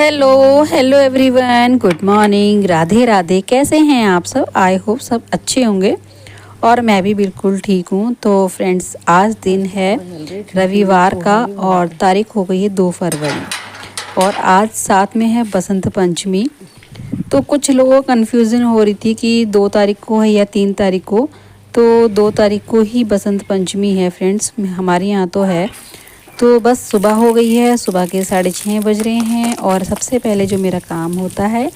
Hello hello everyone, good morning, Radhe Radhe. कैसे हैं आप सब? आई होप सब अच्छे होंगे और मैं भी बिल्कुल ठीक हूँ। तो फ्रेंड्स, आज दिन है रविवार का और तारीख हो गई है 2 फरवरी और आज साथ में है बसंत पंचमी। तो कुछ लोगों को कन्फ्यूज़न हो रही थी कि 2 तारीख को है या 3 तारीख को। तो 2 तारीख को ही बसंत पंचमी है फ्रेंड्स, हमारे यहाँ तो है। तो बस सुबह हो गई है, सुबह के 6:30 बज रहे हैं और सबसे पहले जो मेरा काम होता है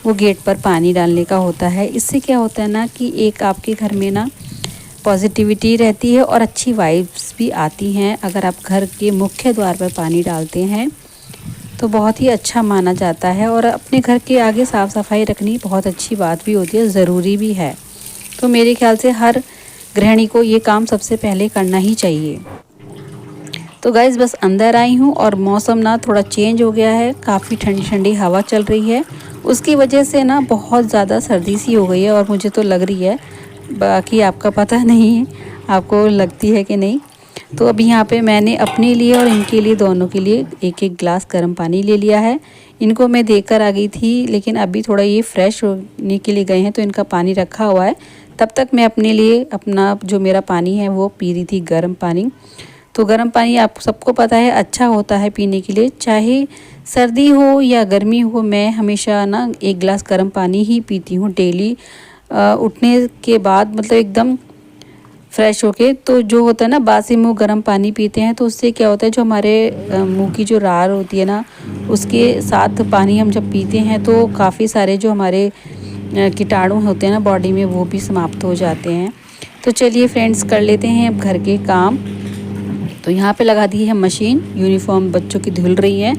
वो गेट पर पानी डालने का होता है। इससे क्या होता है ना कि एक आपके घर में ना पॉजिटिविटी रहती है और अच्छी वाइब्स भी आती हैं। अगर आप घर के मुख्य द्वार पर पानी डालते हैं तो बहुत ही अच्छा माना जाता है और अपने घर के आगे साफ़ सफाई रखनी बहुत अच्छी बात भी होती है, ज़रूरी भी है। तो मेरे ख्याल से हर गृहिणी को ये काम सबसे पहले करना ही चाहिए। तो गाइज़ बस अंदर आई हूँ और मौसम ना थोड़ा चेंज हो गया है, काफ़ी ठंडी ठंडी हवा चल रही है। उसकी वजह से ना बहुत ज़्यादा सर्दी सी हो गई है और मुझे तो लग रही है, बाकी आपका पता नहीं आपको लगती है कि नहीं। तो अभी यहाँ पे मैंने अपने लिए और इनके लिए, दोनों के लिए एक एक गिलास गर्म पानी ले लिया है। इनको मैं देकर आ गई थी, लेकिन अभी थोड़ा ये फ्रेश होने के लिए गए हैं तो इनका पानी रखा हुआ है। तब तक मैं अपने लिए अपना जो मेरा पानी है वो पी रही थी, गर्म पानी। तो गर्म पानी आप सबको पता है अच्छा होता है पीने के लिए, चाहे सर्दी हो या गर्मी हो। मैं हमेशा ना 1 गिलास गर्म पानी ही पीती हूँ डेली उठने के बाद, मतलब एकदम फ्रेश होके। तो जो होता है ना, बासी मुंह गर्म पानी पीते हैं तो उससे क्या होता है, जो हमारे मुंह की जो रार होती है ना, उसके साथ पानी हम जब पीते हैं तो काफ़ी सारे जो हमारे कीटाणु होते हैं ना बॉडी में, वो भी समाप्त हो जाते हैं। तो चलिए फ्रेंड्स, कर लेते हैं अब घर के काम। तो यहाँ पे लगा दी है मशीन, यूनिफॉर्म बच्चों की धुल रही है।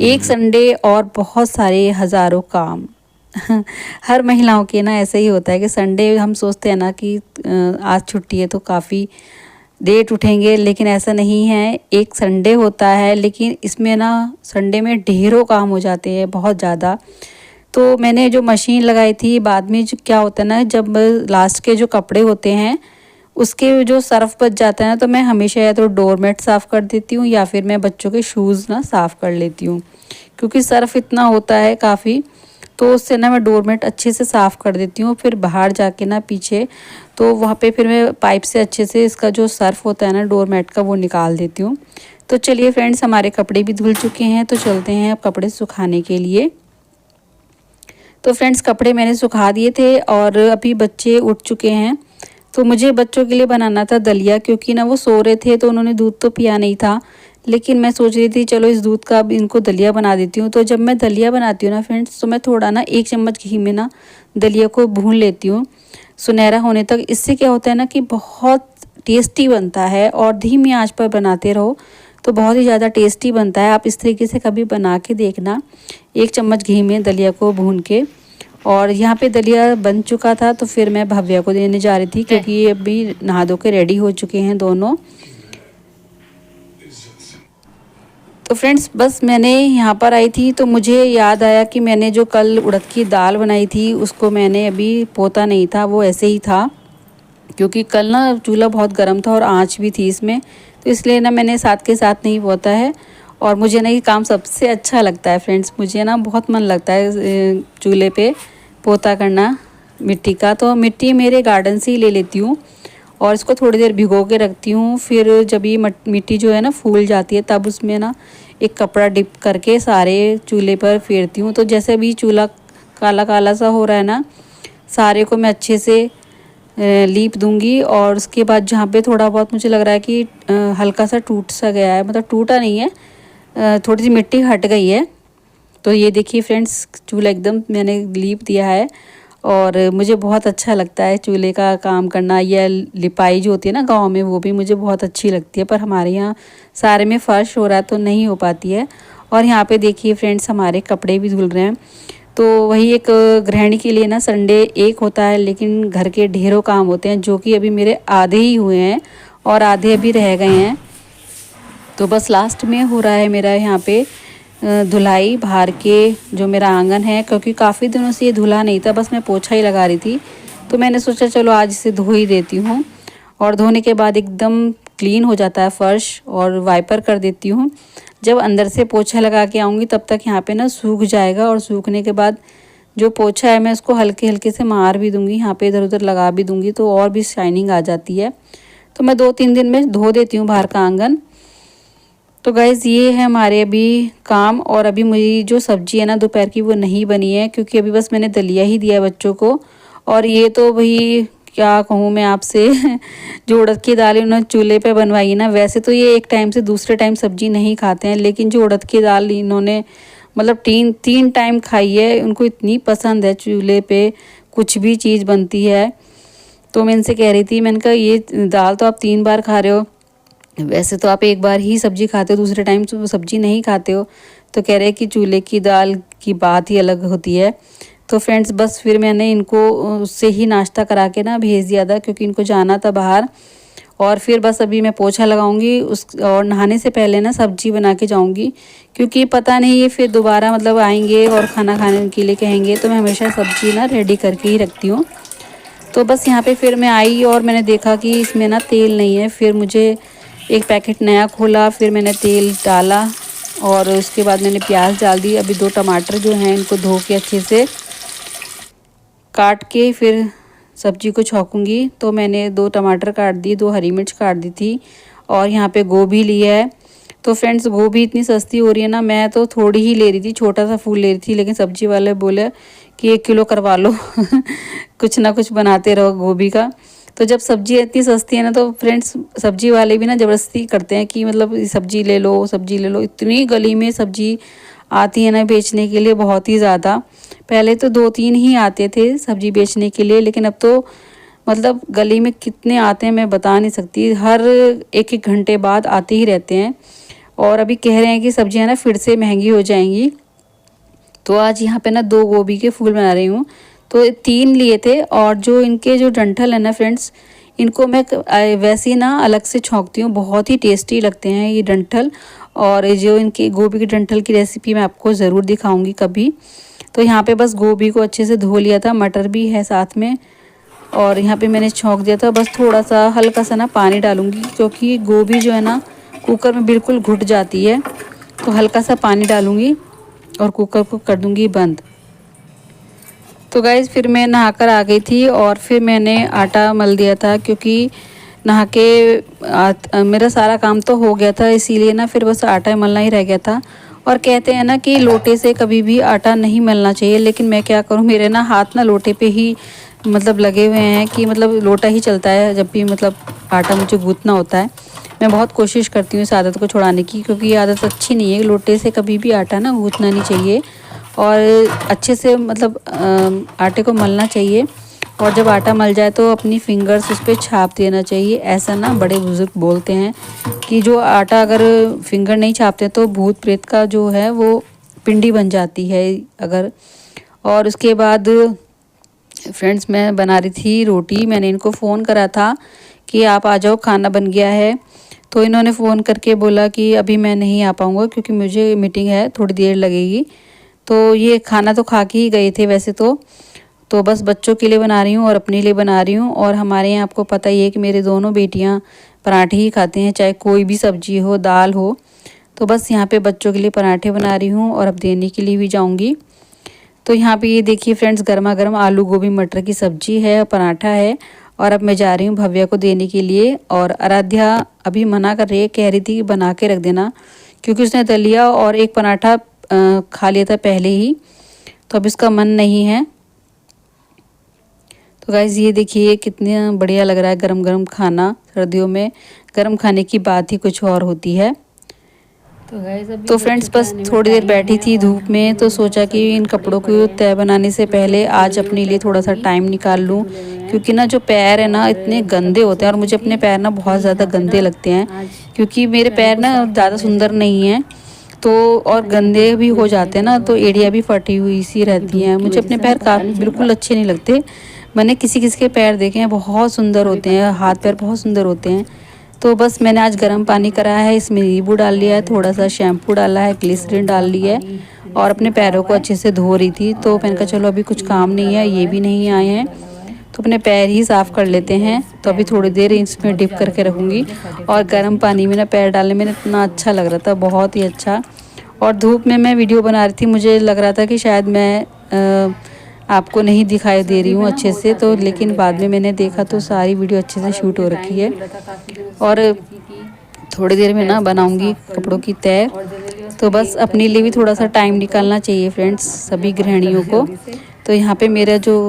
एक संडे और बहुत सारे हज़ारों काम हर महिलाओं के ना ऐसे ही होता है कि संडे हम सोचते हैं ना कि आज छुट्टी है तो काफ़ी लेट उठेंगे, लेकिन ऐसा नहीं है। एक संडे होता है लेकिन इसमें ना संडे में ढेरों काम हो जाते हैं, बहुत ज़्यादा। तो मैंने जो मशीन लगाई थी, बाद में जो क्या होता है ना, जब लास्ट के जो कपड़े होते हैं उसके जो सर्फ बच जाता है ना, तो मैं हमेशा या तो डोरमेट साफ़ कर देती हूँ या फिर मैं बच्चों के शूज़ ना साफ़ कर लेती हूँ, क्योंकि सर्फ इतना होता है काफ़ी। तो उससे ना मैं डोरमेट अच्छे से साफ़ कर देती हूँ, फिर बाहर जाके ना पीछे तो वहाँ पे फिर मैं पाइप से अच्छे से इसका जो सर्फ होता है ना डोरमेट का, वो निकाल देती हूँ। तो चलिए फ्रेंड्स, हमारे कपड़े भी धुल चुके हैं तो चलते हैं अब कपड़े सुखाने के लिए। तो फ्रेंड्स, कपड़े मैंने सुखा दिए थे और अभी बच्चे उठ चुके हैं। तो मुझे बच्चों के लिए बनाना था दलिया, क्योंकि ना वो सो रहे थे तो उन्होंने दूध तो पिया नहीं था। लेकिन मैं सोच रही थी चलो इस दूध का अब इनको दलिया बना देती हूँ। तो जब मैं दलिया बनाती हूँ ना फ्रेंड्स, तो मैं थोड़ा ना 1 चम्मच घी में ना दलिया को भून लेती हूँ सुनहरा होने तक। इससे क्या होता है ना कि बहुत टेस्टी बनता है और धीमी आंच पर बनाते रहो तो बहुत ही ज़्यादा टेस्टी बनता है। आप इस तरीके से कभी बना के देखना, 1 चम्मच घी में दलिया को भून के। और यहाँ पे दलिया बन चुका था तो फिर मैं भव्या को देने जा रही थी, क्योंकि ये अभी नहा धो के रेडी हो चुके हैं दोनों। तो फ्रेंड्स, बस मैंने यहाँ पर आई थी तो मुझे याद आया कि मैंने जो कल उड़द की दाल बनाई थी उसको मैंने अभी पोता नहीं था, वो ऐसे ही था, क्योंकि कल ना चूल्हा बहुत गर्म था और आँच भी थी इसमें, तो इसलिए ना मैंने साथ के साथ नहीं पोता है। और मुझे ना ये काम सबसे अच्छा लगता है फ्रेंड्स, मुझे ना बहुत मन लगता है चूल्हे पे पोता करना मिट्टी का। तो मिट्टी मेरे गार्डन से ही ले लेती हूँ और इसको थोड़ी देर भिगो के रखती हूँ। फिर जब ये मिट्टी जो है ना फूल जाती है, तब उसमें ना एक कपड़ा डिप करके सारे चूल्हे पर फेरती हूँ। तो जैसे भी चूल्हा काला काला सा हो रहा है ना, सारे को मैं अच्छे से लीप दूंगी। और उसके बाद जहाँ पे थोड़ा बहुत मुझे लग रहा है कि हल्का सा टूट सा गया है, मतलब टूटा नहीं है, थोड़ी सी मिट्टी हट गई है, तो ये देखिए फ्रेंड्स, चूल्हा एकदम मैंने लीप दिया है। और मुझे बहुत अच्छा लगता है चूल्हे का काम करना। या लिपाई जो होती है ना गांव में, वो भी मुझे बहुत अच्छी लगती है, पर हमारे यहाँ सारे में फर्श हो रहा है तो नहीं हो पाती है। और यहाँ पे देखिए फ्रेंड्स, हमारे कपड़े भी धुल रहे हैं। तो वही एक गृहिणी के लिए ना संडे एक होता है, लेकिन घर के ढेरों काम होते हैं, जो कि अभी मेरे आधे ही हुए हैं और आधे अभी रह गए हैं। तो बस लास्ट में हो रहा है मेरा यहाँ पे धुलाई बाहर के जो मेरा आंगन है, क्योंकि काफ़ी दिनों से ये धुला नहीं था, बस मैं पोछा ही लगा रही थी। तो मैंने सोचा चलो आज इसे धो ही देती हूँ। और धोने के बाद एकदम क्लीन हो जाता है फर्श, और वाइपर कर देती हूँ। जब अंदर से पोछा लगा के आऊँगी तब तक यहाँ पे ना सूख जाएगा, और सूखने के बाद जो पोछा है मैं उसको हल्के हल्के से मार भी दूँगी, यहाँ पे इधर उधर लगा भी दूँगी तो और भी शाइनिंग आ जाती है। तो मैं 2-3 दिन में धो देती हूँ बाहर का आंगन। तो गाइज़ ये है हमारे अभी काम। और अभी मेरी जो सब्ज़ी है ना दोपहर की वो नहीं बनी है, क्योंकि अभी बस मैंने दलिया ही दिया है बच्चों को। और ये तो भाई क्या कहूँ मैं आपसे जो उड़द की दाल इन्होंने चूल्हे पे बनवाई है ना, वैसे तो ये एक टाइम से दूसरे टाइम सब्ज़ी नहीं खाते हैं, लेकिन जो उड़द की दाल इन्होंने मतलब 3 टाइम खाई है, उनको इतनी पसंद है चूल्हे पे कुछ भी चीज़ बनती है। तो मैं इनसे कह रही थी, मैंने कहा ये दाल तो आप 3 बार खा रहे हो, वैसे तो आप एक बार ही सब्जी खाते हो, दूसरे टाइम तो सब्जी नहीं खाते हो। तो कह रहे कि चूल्हे की दाल की बात ही अलग होती है। तो फ्रेंड्स बस फिर मैंने इनको उससे ही नाश्ता करा के ना भेज दिया था, क्योंकि इनको जाना था बाहर। और फिर बस अभी मैं पोछा लगाऊंगी और नहाने से पहले ना सब्जी बना के जाऊंगी, क्योंकि पता नहीं ये फिर दोबारा मतलब आएंगे और खाना खाने के लिए कहेंगे, तो मैं हमेशा सब्जी ना रेडी करके ही रखती हूँ। तो बस यहाँ पे फिर मैं आई और मैंने देखा कि इसमें ना तेल नहीं है। फिर मुझे एक पैकेट नया खोला, फिर मैंने तेल डाला और उसके बाद मैंने प्याज डाल दी। अभी 2 टमाटर जो हैं इनको धो के अच्छे से काट के फिर सब्जी को छौंकूंगी। तो मैंने 2 टमाटर काट दिए, 2 हरी मिर्च काट दी थी, और यहाँ पे गोभी लिया है। तो फ्रेंड्स गोभी इतनी सस्ती हो रही है ना, मैं तो थोड़ी ही ले रही थी, छोटा सा फूल ले रही थी, लेकिन सब्जी वाले बोले कि 1 किलो करवा लो कुछ ना कुछ बनाते रहो गोभी का। तो जब सब्जी इतनी सस्ती है ना, तो फ्रेंड्स सब्जी वाले भी ना ज़बरदस्ती करते हैं कि मतलब सब्जी ले लो, सब्जी ले लो। इतनी गली में सब्जी आती है ना बेचने के लिए, बहुत ही ज़्यादा। पहले तो 2-3 ही आते थे सब्जी बेचने के लिए, लेकिन अब तो मतलब गली में कितने आते हैं मैं बता नहीं सकती। हर 1-1 घंटे बाद आते ही रहते हैं। और अभी कह रहे हैं कि सब्जियां ना फिर से महंगी हो जाएंगी। तो आज यहाँ पे ना 2 गोभी के फूल बना रही हूँ। तो 3 लिए थे, और जो इनके जो डंठल है ना फ्रेंड्स, इनको मैं वैसे ही ना अलग से छौंकती हूँ, बहुत ही टेस्टी लगते हैं ये डंठल। और जो इनके गोभी के डंठल की रेसिपी मैं आपको ज़रूर दिखाऊंगी कभी। तो यहाँ पे बस गोभी को अच्छे से धो लिया था, मटर भी है साथ में, और यहाँ पे मैंने छौंक दिया था। बस थोड़ा सा हल्का सा ना पानी डालूंगी, क्योंकि गोभी जो है ना कुकर में बिल्कुल घुट जाती है। तो हल्का सा पानी डालूंगी और कुकर को कर दूंगी बंद। तो गाइज़ फिर मैं नहाकर आ गई थी, और फिर मैंने आटा मल दिया था, क्योंकि नहा के मेरा सारा काम तो हो गया था, इसीलिए ना फिर बस आटा मलना ही रह गया था। और कहते हैं ना कि लोटे से कभी भी आटा नहीं मलना चाहिए, लेकिन मैं क्या करूं, मेरे ना हाथ ना लोटे पे ही मतलब लगे हुए हैं, कि मतलब लोटा ही चलता है जब भी मतलब आटा मुझे गूंथना होता है। मैं बहुत कोशिश करती हूँ इस आदत को छुड़ाने की, क्योंकि ये आदत अच्छी नहीं है। लोटे से कभी भी आटा ना गूंथना नहीं चाहिए, और अच्छे से मतलब आटे को मलना चाहिए। और जब आटा मल जाए तो अपनी फिंगर्स उस पर छाप देना चाहिए। ऐसा ना बड़े बुजुर्ग बोलते हैं कि जो आटा अगर फिंगर नहीं छापते तो भूत प्रेत का जो है वो पिंडी बन जाती है अगर। और उसके बाद फ्रेंड्स मैं बना रही थी रोटी। मैंने इनको फ़ोन करा था कि आप आ जाओ, खाना बन गया है। तो इन्होंने फ़ोन करके बोला कि अभी मैं नहीं आ पाऊँगा, क्योंकि मुझे मीटिंग है, थोड़ी देर लगेगी। तो ये खाना तो खा के ही गए थे वैसे तो बस बच्चों के लिए बना रही हूँ और अपने लिए बना रही हूँ। और हमारे यहाँ आपको पता ही है कि मेरे दोनों बेटियाँ पराठे ही खाते हैं, चाहे कोई भी सब्जी हो, दाल हो। तो बस यहाँ पे बच्चों के लिए पराठे बना रही हूँ, और अब देने के लिए भी जाऊँगी। तो यहाँ पे ये देखिए फ्रेंड्स, गर्मा गर्म आलू गोभी मटर की सब्जी है और पराठा है। और अब मैं जा रही हूँ भव्या को देने के लिए। और आराध्या अभी मना कर रही है, कह रही थी कि बना के रख देना, क्योंकि उसने दलिया और एक पराठा खा लिया था पहले ही, तो अब इसका मन नहीं है। तो गाइज़ ये देखिए कितना बढ़िया लग रहा है गरम गरम खाना। सर्दियों में गरम खाने की बात ही कुछ और होती है। तो फ्रेंड्स बस थोड़ी देर बैठी थी धूप में, तो सोचा कि इन कपड़ों को तय बनाने से पहले आज अपने लिए थोड़ा सा टाइम निकाल लूँ, क्योंकि ना जो पैर है ना इतने गंदे होते हैं, और मुझे अपने पैर ना बहुत ज़्यादा गंदे लगते हैं, क्योंकि मेरे पैर ना ज़्यादा सुंदर नहीं हैं। तो और गंदे भी हो जाते हैं ना, तो एड़ियाँ भी फटी हुई सी रहती हैं। मुझे अपने पैर बिल्कुल अच्छे नहीं लगते। मैंने किसी किसी के पैर देखे हैं, बहुत सुंदर होते हैं, हाथ पैर बहुत सुंदर होते हैं। तो बस मैंने आज गर्म पानी कराया है, इसमें नींबू डाल लिया है, थोड़ा सा शैम्पू डाला है, ग्लिसरीन डाल लिया है, और अपने पैरों को अच्छे से धो रही थी। तो मैंने कहा चलो अभी कुछ काम नहीं है, ये भी नहीं आए हैं, तो अपने पैर ही साफ़ कर लेते हैं। तो अभी थोड़ी देर इसमें डिप करके रखूँगी और गर्म पानी में ना पैर डालने में इतना अच्छा लग रहा था, बहुत ही अच्छा। और धूप में मैं वीडियो बना रही थी, मुझे लग रहा था कि शायद मैं आपको नहीं दिखाई दे रही हूँ अच्छे से, तो लेकिन बाद में मैंने देखा तो सारी वीडियो अच्छे से शूट हो रखी है। और थोड़ी देर में ना बनाऊंगी कपड़ों की तय। तो बस अपने लिए भी थोड़ा सा टाइम निकालना चाहिए फ्रेंड्स, सभी गृहिणियों को। तो यहाँ पे मेरा जो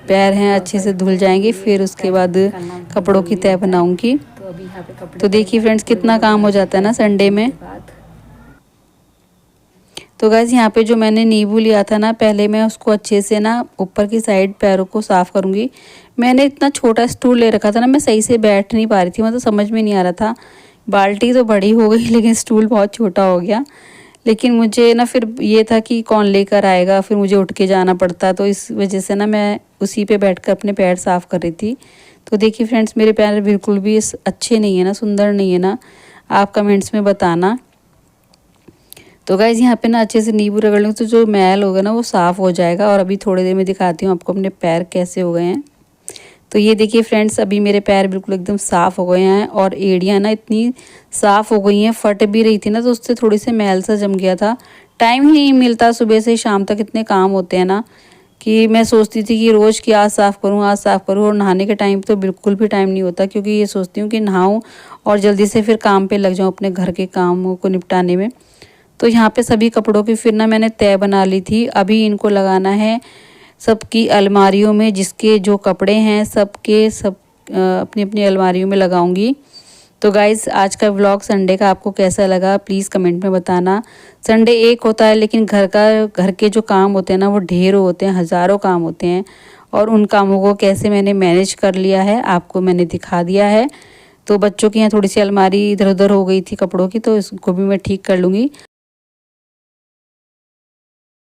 पैर हैं अच्छे से धुल जाएंगे, फिर उसके बाद कपड़ों की तय बनाऊंगी। तो देखिए फ्रेंड्स कितना काम हो जाता है ना संडे में। तो गाइस यहाँ पे जो मैंने नींबू लिया था ना, पहले मैं उसको अच्छे से ना ऊपर की साइड पैरों को साफ़ करूँगी। मैंने इतना छोटा स्टूल ले रखा था ना, मैं सही से बैठ नहीं पा रही थी, मतलब समझ में नहीं आ रहा था। बाल्टी तो बड़ी हो गई लेकिन स्टूल बहुत छोटा हो गया। लेकिन मुझे ना फिर ये था कि कौन लेकर आएगा, फिर मुझे उठ के जाना पड़ता, तो इस वजह से ना मैं उसी पे बैठकर अपने पैर साफ़ कर रही थी। तो देखिए फ्रेंड्स मेरे पैर बिल्कुल भी अच्छे नहीं है ना, सुंदर नहीं है ना, आप कमेंट्स में बताना। तो गाइज़ यहाँ पे ना अच्छे से नींबू रगड़ लेंगे तो जो मैल होगा ना वो साफ़ हो जाएगा। और अभी थोड़ी देर में दिखाती हूँ आपको अपने पैर कैसे हो गए हैं। तो ये देखिए फ्रेंड्स, अभी मेरे पैर बिल्कुल एकदम साफ़ हो गए हैं और एड़ियाँ ना इतनी साफ़ हो गई हैं, फट भी रही थी ना तो उससे थोड़ी से मैल सा जम गया था। टाइम ही नहीं मिलता, सुबह से शाम तक इतने काम होते हैं ना कि मैं सोचती थी कि रोज़ की आज साफ़ करूँ आज साफ़ करूँ, और नहाने के टाइम तो बिल्कुल भी टाइम नहीं होता, क्योंकि ये सोचती हूँ कि नहाऊँ और जल्दी से फिर काम पे लग जाऊँ अपने घर के कामों को निपटाने में। तो यहाँ पे सभी कपड़ों की फिर ना मैंने तय बना ली थी। अभी इनको लगाना है सबकी अलमारियों में, जिसके जो कपड़े हैं सबके सब अपनी अपनी अलमारियों में लगाऊंगी। तो गाइज़ आज का व्लॉग संडे का आपको कैसा लगा प्लीज़ कमेंट में बताना। संडे एक होता है लेकिन घर के जो काम होते हैं ना वो ढेरों होते हैं, हज़ारों काम होते हैं, और उन कामों को कैसे मैंने मैनेज कर लिया है आपको मैंने दिखा दिया है। तो बच्चों की यहाँ थोड़ी सी अलमारी इधर उधर हो गई थी कपड़ों की, तो इसको भी मैं ठीक कर लूँगी।